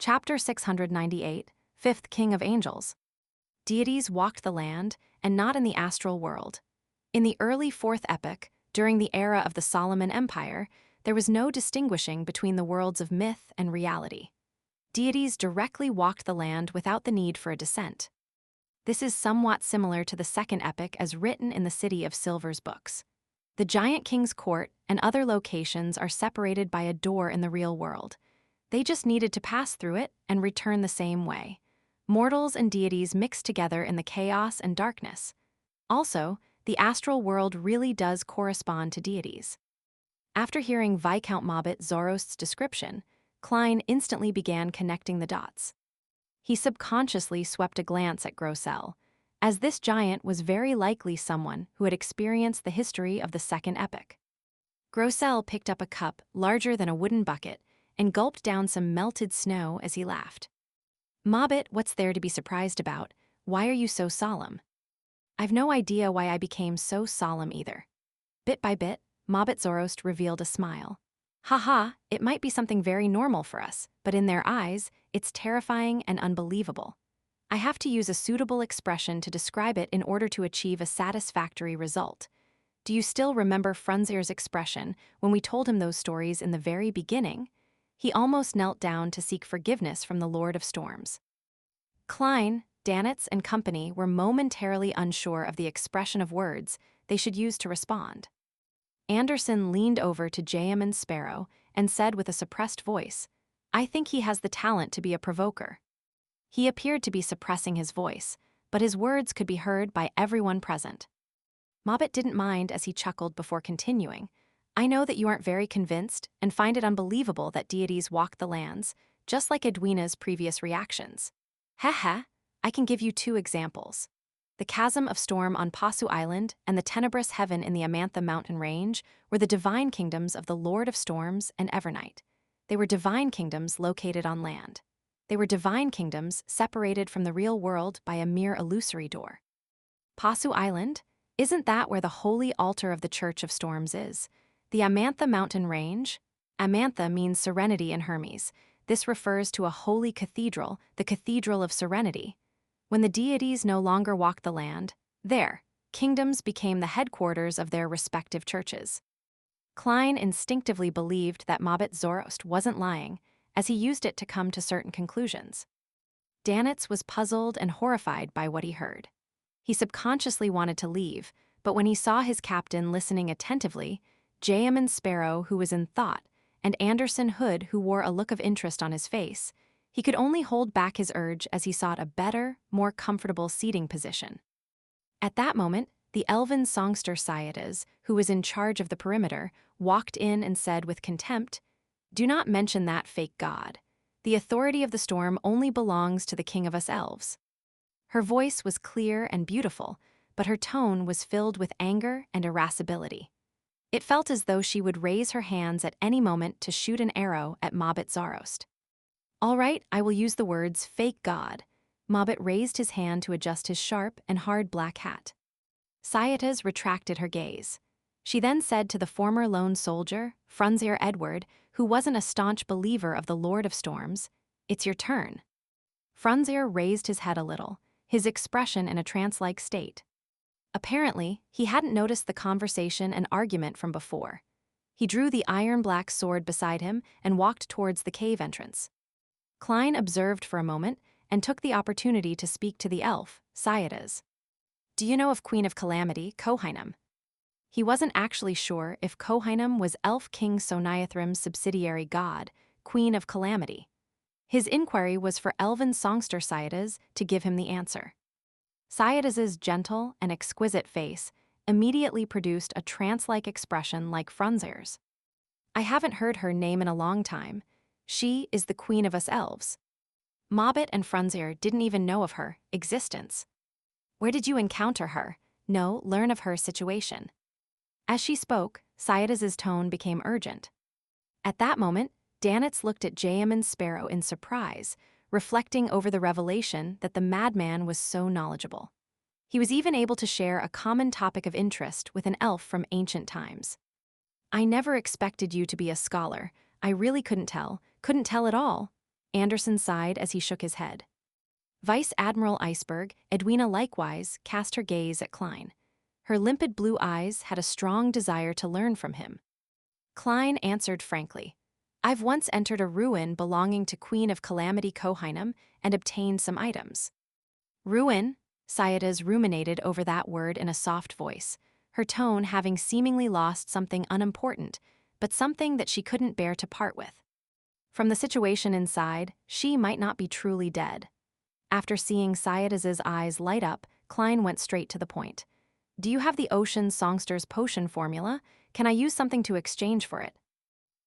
Chapter 698, Fifth King of Angels. Deities walked the land, and not in the astral world. In the early Fourth Epoch, during the era of the Solomon Empire, there was no distinguishing between the worlds of myth and reality. Deities directly walked the land without the need for a descent. This is somewhat similar to the Second Epoch as written in the City of Silver's books. The Giant King's court and other locations are separated by a door in the real world. They just needed to pass through it and return the same way. Mortals and deities mixed together in the chaos and darkness. Also, the astral world really does correspond to deities. After hearing Viscount Mobbit Zoroast's description, Klein instantly began connecting the dots. He subconsciously swept a glance at Grosel, as this giant was very likely someone who had experienced the history of the Second Epoch. Grosel picked up a cup larger than a wooden bucket and gulped down some melted snow as he laughed. "Mobbit, what's there to be surprised about? Why are you so solemn?" "I've no idea why I became so solemn either." Bit by bit, Mobbit Zoroast revealed a smile. "Haha, it might be something very normal for us, but in their eyes, it's terrifying and unbelievable. I have to use a suitable expression to describe it in order to achieve a satisfactory result. Do you still remember Frunzier's expression when we told him those stories in the very beginning? He almost knelt down to seek forgiveness from the Lord of Storms." Klein, Danitz, and company were momentarily unsure of the expression of words they should use to respond. Anderson leaned over to Jayaman Sparrow and said with a suppressed voice, "I think he has the talent to be a provoker." He appeared to be suppressing his voice, but his words could be heard by everyone present. Mobbit didn't mind as he chuckled before continuing. "I know that you aren't very convinced and find it unbelievable that deities walk the lands, just like Edwina's previous reactions. Heh, I can give you 2 examples. The Chasm of Storm on Pasu Island and the Tenebrous Heaven in the Amantha Mountain Range were the divine kingdoms of the Lord of Storms and Evernight. They were divine kingdoms located on land. They were divine kingdoms separated from the real world by a mere illusory door. Pasu Island? Isn't that where the holy altar of the Church of Storms is? The Amantha Mountain Range? Amantha means serenity in Hermes. This refers to a holy cathedral, the Cathedral of Serenity. When the deities no longer walked the land, their kingdoms became the headquarters of their respective churches." Klein instinctively believed that Mobbit Zoroast wasn't lying, as he used it to come to certain conclusions. Danitz was puzzled and horrified by what he heard. He subconsciously wanted to leave, but when he saw his captain listening attentively, Jayaman Sparrow, who was in thought, and Anderson Hood, who wore a look of interest on his face, he could only hold back his urge as he sought a better, more comfortable seating position. At that moment, the elven songster Syadas, who was in charge of the perimeter, walked in and said with contempt, "Do not mention that fake god. The authority of the storm only belongs to the king of us elves." Her voice was clear and beautiful, but her tone was filled with anger and irascibility. It felt as though she would raise her hands at any moment to shoot an arrow at Mobbit Zoroast. "All right, I will use the words fake god." Mobbit raised his hand to adjust his sharp and hard black hat. Syadas retracted her gaze. She then said to the former lone soldier, Frunzier Edward, who wasn't a staunch believer of the Lord of Storms, "It's your turn." Frunzier raised his head a little, his expression in a trance-like state. Apparently, he hadn't noticed the conversation and argument from before. He drew the iron-black sword beside him and walked towards the cave entrance. Klein observed for a moment and took the opportunity to speak to the elf, Syadas. "Do you know of Queen of Calamity, Kohainam?" He wasn't actually sure if Kohainam was Elf King Soniathrim's subsidiary god, Queen of Calamity. His inquiry was for elven songster Syadas to give him the answer. Syadas's gentle and exquisite face immediately produced a trance-like expression like Frunzier's. "I haven't heard her name in a long time. She is the queen of us elves." Mobbit and Frunzier didn't even know of her existence. "Where did you encounter her? No, learn of her situation." As she spoke, Syadas's tone became urgent. At that moment, Danitz looked at Jayaman Sparrow in surprise, reflecting over the revelation that the madman was so knowledgeable. He was even able to share a common topic of interest with an elf from ancient times. "I never expected you to be a scholar. I really couldn't tell at all." Anderson sighed as he shook his head. Vice Admiral Iceberg, Edwina likewise, cast her gaze at Klein. Her limpid blue eyes had a strong desire to learn from him. Klein answered frankly, "I've once entered a ruin belonging to Queen of Calamity Kohainam and obtained some items." Ruin? Sayada's ruminated over that word in a soft voice, her tone having seemingly lost something unimportant, but something that she couldn't bear to part with. From the situation inside, she might not be truly dead. After seeing Sayada's eyes light up, Klein went straight to the point. "Do you have the Ocean Songster's potion formula? Can I use something to exchange for it?"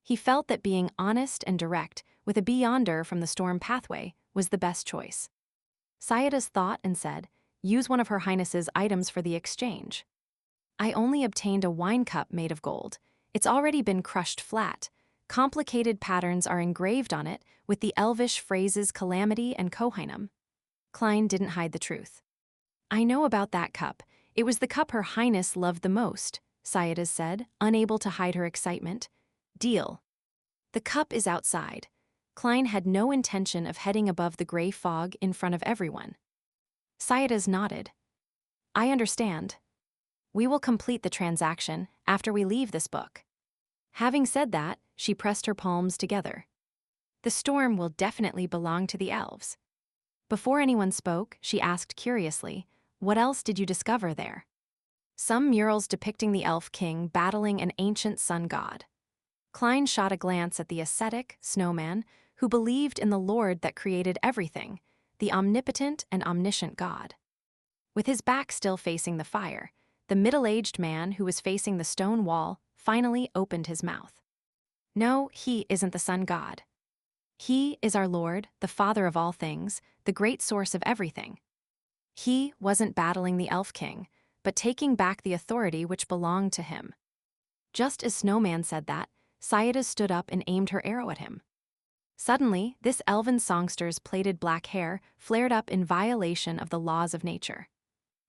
He felt that being honest and direct, with a beyonder from the storm pathway, was the best choice. Sayada's thought and said, "Use one of Her Highness's items for the exchange." "I only obtained a wine cup made of gold. It's already been crushed flat. Complicated patterns are engraved on it with the elvish phrases Calamity and Kohainam." Klein didn't hide the truth. "I know about that cup. It was the cup Her Highness loved the most," Sayada said, unable to hide her excitement. "Deal." "The cup is outside." Klein had no intention of heading above the gray fog in front of everyone. Sayada's nodded. "I understand. We will complete the transaction after we leave this book." Having said that, she pressed her palms together. "The storm will definitely belong to the elves." Before anyone spoke, she asked curiously, "What else did you discover there?" "Some murals depicting the Elf King battling an ancient sun god." Klein shot a glance at the ascetic, Snowman, who believed in the Lord that created everything, the omnipotent and omniscient God. With his back still facing the fire, the middle-aged man who was facing the stone wall finally opened his mouth. "No, he isn't the sun god. He is our Lord, the Father of all things, the great source of everything. He wasn't battling the Elf King, but taking back the authority which belonged to him." Just as Snowman said that, Sayada stood up and aimed her arrow at him. Suddenly, this elven songster's plaited black hair flared up in violation of the laws of nature.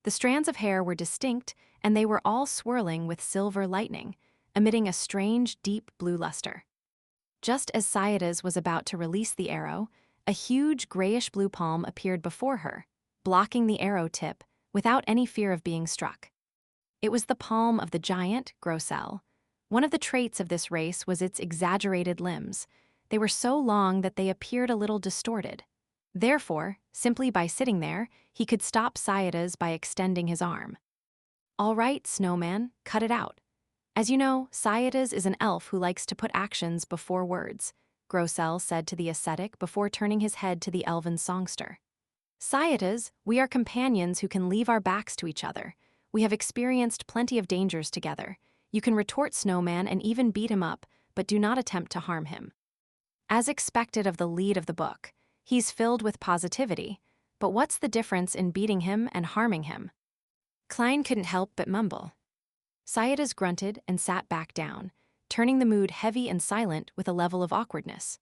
The strands of hair were distinct, and they were all swirling with silver lightning, emitting a strange, deep blue luster. Just as Sayada's was about to release the arrow, a huge grayish-blue palm appeared before her, blocking the arrow tip without any fear of being struck. It was the palm of the giant, Grosel. One of the traits of this race was its exaggerated limbs. They were so long that they appeared a little distorted. Therefore, simply by sitting there, he could stop Sayada's by extending his arm. "All right, Snowman, cut it out. As you know, Sayada's is an elf who likes to put actions before words," Grosel said to the ascetic before turning his head to the elven songster. "Sayada's, we are companions who can leave our backs to each other. We have experienced plenty of dangers together. You can retort Snowman and even beat him up, but do not attempt to harm him." As expected of the lead of the book, he's filled with positivity, but what's the difference in beating him and harming him? Klein couldn't help but mumble. Sayada's grunted and sat back down, turning the mood heavy and silent with a level of awkwardness.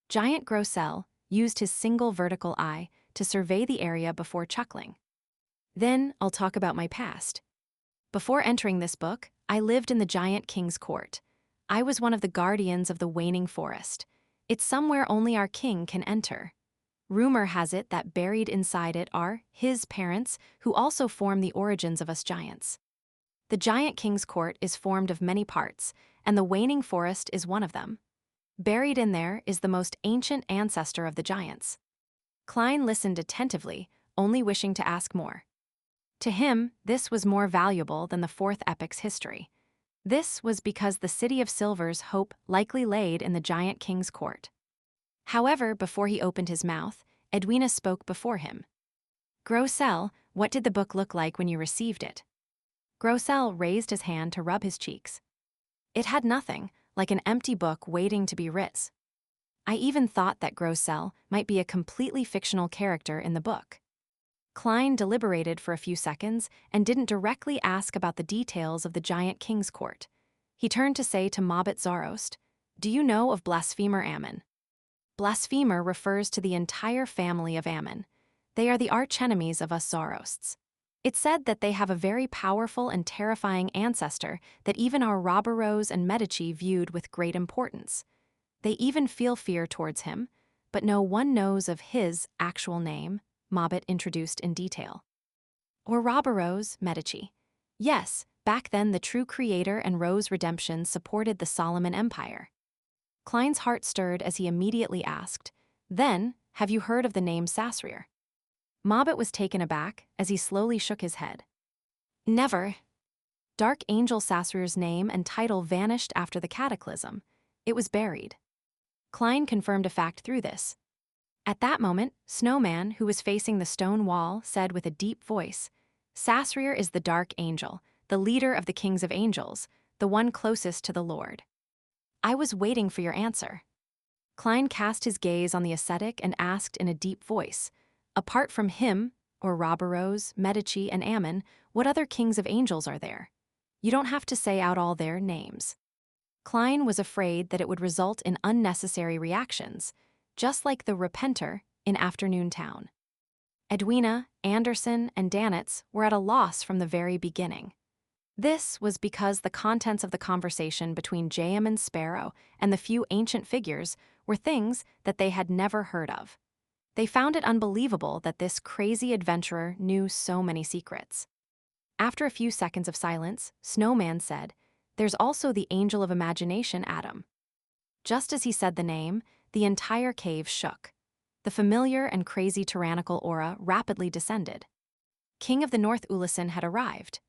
Giant Grosel used his single vertical eye to survey the area before chuckling. "Then I'll talk about my past. Before entering this book, I lived in the Giant King's court. I was one of the guardians of the waning forest. It's somewhere only our king can enter. Rumor has it that buried inside it are his parents, who also form the origins of us giants. The Giant King's court is formed of many parts, and the waning forest is one of them. Buried in there is the most ancient ancestor of the giants." Klein listened attentively, only wishing to ask more. To him, this was more valuable than the fourth epic's history. This was because the City of Silver's hope likely laid in the Giant King's court. However, before he opened his mouth, Edwina spoke before him. "Grosel, what did the book look like when you received it?" Grosel raised his hand to rub his cheeks. "It had nothing, like an empty book waiting to be writ. I even thought that Grosel might be a completely fictional character in the book." Klein deliberated for a few seconds and didn't directly ask about the details of the Giant King's court. He turned to say to Mobbit Zarost, "Do you know of Blasphemer Ammon?" Blasphemer refers to the entire family of Ammon. They are the archenemies of us Zarosts. It's said that they have a very powerful and terrifying ancestor that even our Robberose and Medici viewed with great importance. They even feel fear towards him. but no one knows of his actual name, Mobbit introduced in detail. Or Rose Medici. Yes, back then the true creator and Rose Redemption supported the Solomon Empire. Klein's heart stirred as he immediately asked, "Then, have you heard of the name Sasrir?" Mobbit was taken aback as he slowly shook his head. Never. Dark Angel Sasrir's name and title vanished after the cataclysm. It was buried. Klein confirmed a fact through this. At that moment, Snowman, who was facing the stone wall, said with a deep voice, "Sasrir is the Dark Angel, the leader of the Kings of Angels, the one closest to the Lord." I was waiting for your answer. Klein cast his gaze on the ascetic and asked in a deep voice, "Apart from him, or Rose, Medici, and Ammon, what other Kings of Angels are there? You don't have to say out all their names." Klein was afraid that it would result in unnecessary reactions, just like the Repenter in Afternoon Town. Edwina, Anderson, and Danitz were at a loss from the very beginning. This was because the contents of the conversation between J.M. and Sparrow and the few ancient figures were things that they had never heard of. They found it unbelievable that this crazy adventurer knew so many secrets. After a few seconds of silence, Snowman said, "There's also the Angel of Imagination, Adam." Just as he said the name, the entire cave shook. The familiar and crazy tyrannical aura rapidly descended. King of the North Uluson had arrived.